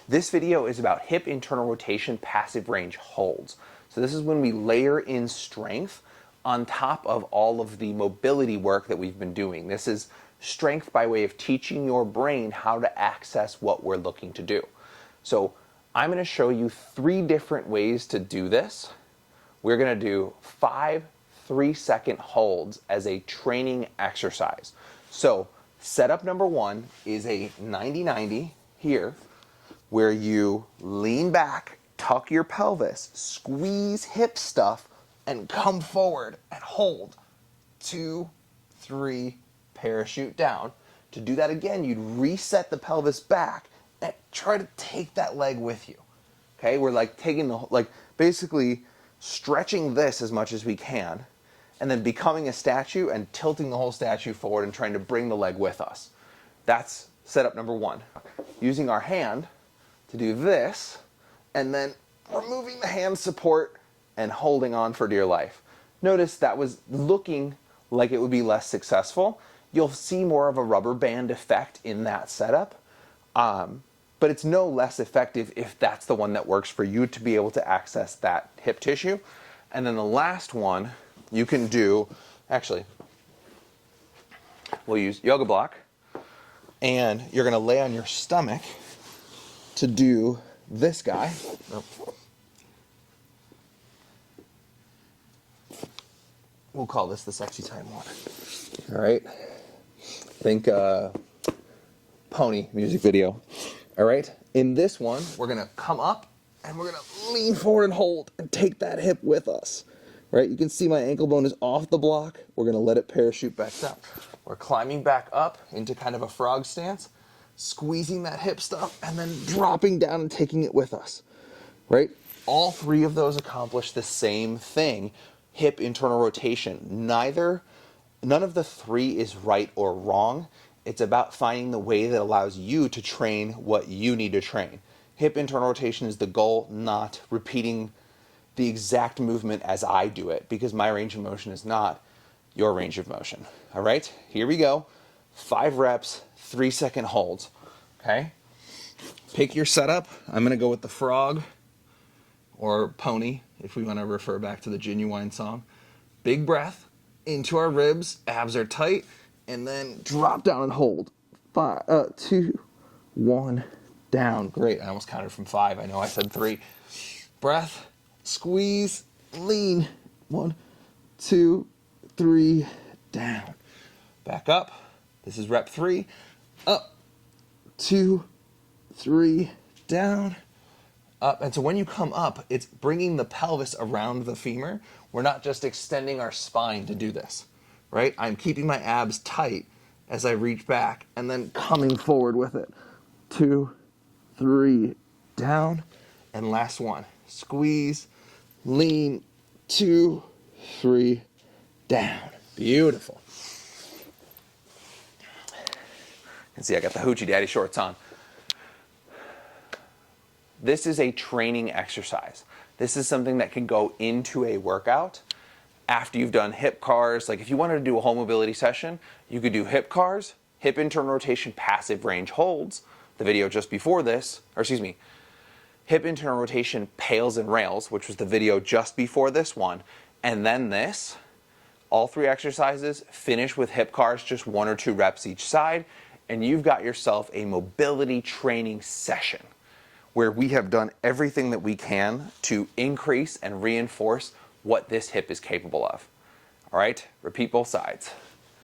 This video is about hip internal rotation passive range holds. So this is when we layer in strength on top of all of the mobility work that we've been doing. This is strength by way of teaching your brain how to access what we're looking to do. So I'm going to show you 3 different ways to do this. We're going to do 5 3-second holds as a training exercise. So setup number 1 is a 90-90 here, where you lean back, tuck your pelvis, squeeze hip stuff, and come forward and hold. 2, 3, parachute down. To do that again, you'd reset the pelvis back and try to take that leg with you. Okay, we're like taking basically stretching this as much as we can, and then becoming a statue and tilting the whole statue forward and trying to bring the leg with us. That's setup number 1. Using our hand to do this, and then removing the hand support and holding on for dear life. Notice that was looking like it would be less successful. You'll see more of a rubber band effect in that setup, but it's no less effective if that's the one that works for you to be able to access that hip tissue. And then the last one you can do, actually, we'll use yoga block, and you're going to lay on your stomach to do this guy. We'll call this the sexy time one. All right. Think pony music video. All right. In this one, we're going to come up and we're going to lean forward and hold and take that hip with us. Right? You can see my ankle bone is off the block. We're going to let it parachute back down. We're climbing back up into kind of a frog stance, squeezing that hip stuff, and then dropping down and taking it with us. Right? All 3 of those accomplish the same thing, hip internal rotation. None of the 3 is right or wrong. It's about finding the way that allows you to train what you need to train. Hip internal rotation is the goal, not repeating the exact movement as I do it, because my range of motion is not your range of motion. All right, here we go. 5 reps, 3-second holds. Okay, pick your setup. I'm going to go with the frog or pony, if we want to refer back to the Genuine song. Big breath into our ribs, abs are tight, and then drop down and hold. 5, 2, 1, down. Great, I almost counted from 5. I know I said 3. Breath. Squeeze, lean, 1, 2, 3, down. Back up. This is rep 3. Up, 2, 3, down, up. And so when you come up, it's bringing the pelvis around the femur. We're not just extending our spine to do this, right? I'm keeping my abs tight as I reach back and then coming forward with it. 2, 3, down. And last one, squeeze, lean, 2, 3, down. Beautiful. You can see I got the Hoochie Daddy shorts on. This is a training exercise. This is something that can go into a workout after you've done hip cars. Like if you wanted to do a whole mobility session, you could do hip cars, hip internal rotation passive range holds, the video just before this, or excuse me, hip internal rotation pails and rails, which was the video just before this one, and then this. All 3 exercises finish with hip cars, just 1 or 2 reps each side, and you've got yourself a mobility training session where we have done everything that we can to increase and reinforce what this hip is capable of. All right, repeat both sides.